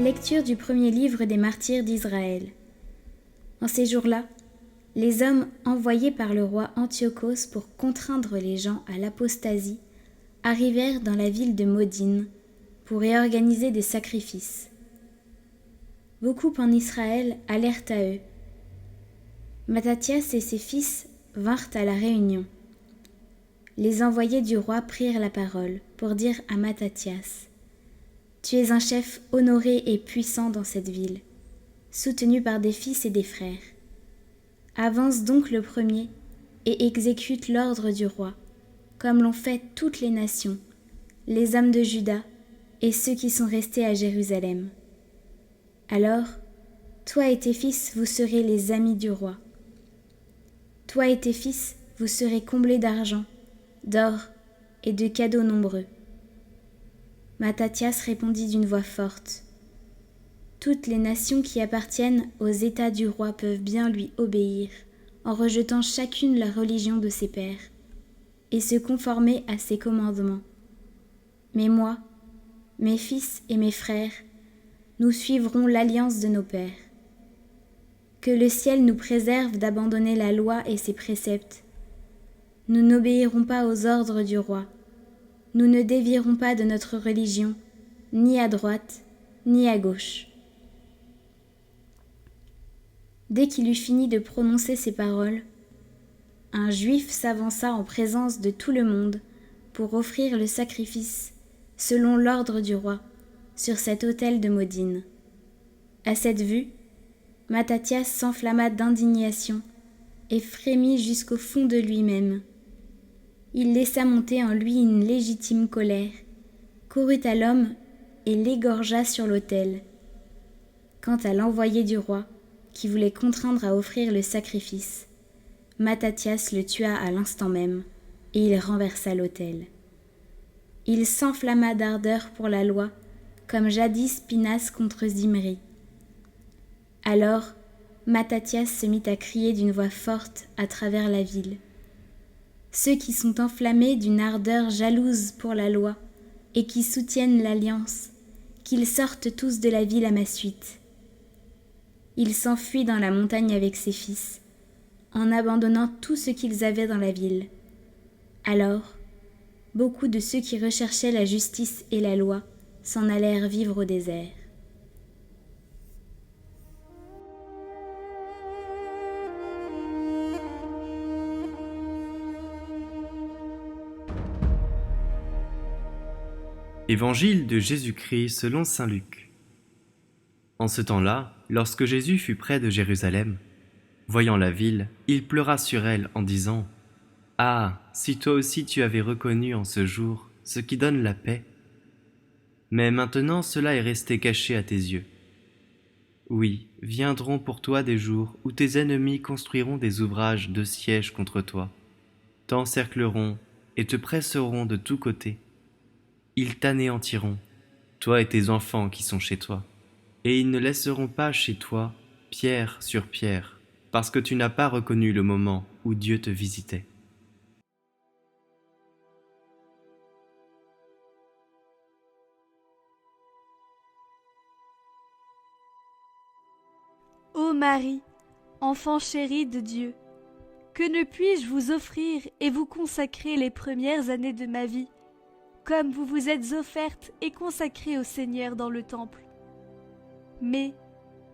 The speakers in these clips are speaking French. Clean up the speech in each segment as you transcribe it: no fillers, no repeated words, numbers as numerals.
Lecture du premier livre des martyrs d'Israël. En ces jours-là, les hommes envoyés par le roi Antiochos pour contraindre les gens à l'apostasie arrivèrent dans la ville de Modine pour y organiser des sacrifices. Beaucoup en Israël allèrent à eux. Matthias et ses fils vinrent à la réunion. Les envoyés du roi prirent la parole pour dire à Matthias: « Tu es un chef honoré et puissant dans cette ville, soutenu par des fils et des frères. Avance donc le premier et exécute l'ordre du roi, comme l'ont fait toutes les nations, les hommes de Juda et ceux qui sont restés à Jérusalem. Alors, toi et tes fils, vous serez les amis du roi. Toi et tes fils, vous serez comblés d'argent, d'or et de cadeaux nombreux. » Matthias répondit d'une voix forte: « Toutes les nations qui appartiennent aux États du roi peuvent bien lui obéir, en rejetant chacune la religion de ses pères, et se conformer à ses commandements. Mais moi, mes fils et mes frères, nous suivrons l'alliance de nos pères. Que le ciel nous préserve d'abandonner la loi et ses préceptes. Nous n'obéirons pas aux ordres du roi. Nous ne dévierons pas de notre religion, ni à droite, ni à gauche. » Dès qu'il eut fini de prononcer ces paroles, un Juif s'avança en présence de tout le monde pour offrir le sacrifice, selon l'ordre du roi, sur cet autel de Modine. À cette vue, Matthias s'enflamma d'indignation et frémit jusqu'au fond de lui-même. Il laissa monter en lui une légitime colère, courut à l'homme et l'égorgea sur l'autel. Quant à l'envoyé du roi, qui voulait contraindre à offrir le sacrifice, Matthias le tua à l'instant même, et il renversa l'autel. Il s'enflamma d'ardeur pour la loi, comme jadis Pinas contre Zimri. Alors, Matthias se mit à crier d'une voix forte à travers la ville: « Ceux qui sont enflammés d'une ardeur jalouse pour la loi et qui soutiennent l'alliance, qu'ils sortent tous de la ville à ma suite. » Il s'enfuit dans la montagne avec ses fils, en abandonnant tout ce qu'ils avaient dans la ville. Alors, beaucoup de ceux qui recherchaient la justice et la loi s'en allèrent vivre au désert. Évangile de Jésus-Christ selon saint Luc. En ce temps-là, lorsque Jésus fut près de Jérusalem, voyant la ville, il pleura sur elle en disant: « Ah, si toi aussi tu avais reconnu en ce jour ce qui donne la paix! Mais maintenant cela est resté caché à tes yeux. Oui, viendront pour toi des jours où tes ennemis construiront des ouvrages de siège contre toi, t'encercleront et te presseront de tous côtés. Ils t'anéantiront, toi et tes enfants qui sont chez toi, et ils ne laisseront pas chez toi pierre sur pierre, parce que tu n'as pas reconnu le moment où Dieu te visitait. » Ô Marie, enfant chérie de Dieu, que ne puis-je vous offrir et vous consacrer les premières années de ma vie, comme vous vous êtes offerte et consacrée au Seigneur dans le temple. Mais,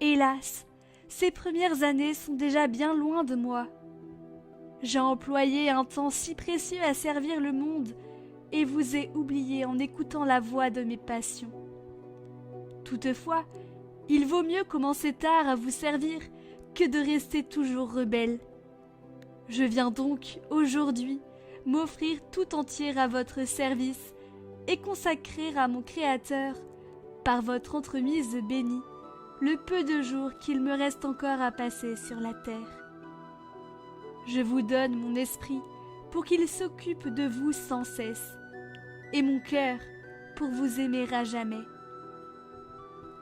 hélas, ces premières années sont déjà bien loin de moi. J'ai employé un temps si précieux à servir le monde et vous ai oublié en écoutant la voix de mes passions. Toutefois, il vaut mieux commencer tard à vous servir que de rester toujours rebelle. Je viens donc, aujourd'hui, m'offrir tout entière à votre service et consacrer à mon Créateur, par votre entremise bénie, le peu de jours qu'il me reste encore à passer sur la terre. Je vous donne mon esprit pour qu'il s'occupe de vous sans cesse, et mon cœur pour vous aimer à jamais.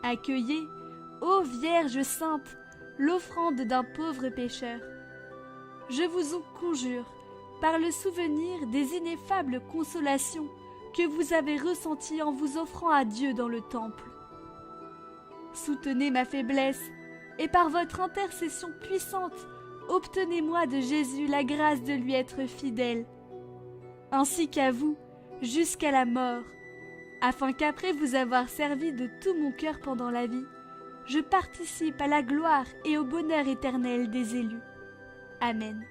Accueillez, ô Vierge sainte, l'offrande d'un pauvre pécheur. Je vous en conjure, par le souvenir des ineffables consolations que vous avez ressenties en vous offrant à Dieu dans le temple. soutenez ma faiblesse, et par votre intercession puissante, obtenez-moi de Jésus la grâce de lui être fidèle, ainsi qu'à vous, jusqu'à la mort, afin qu'après vous avoir servi de tout mon cœur pendant la vie, je participe à la gloire et au bonheur éternel des élus. Amen.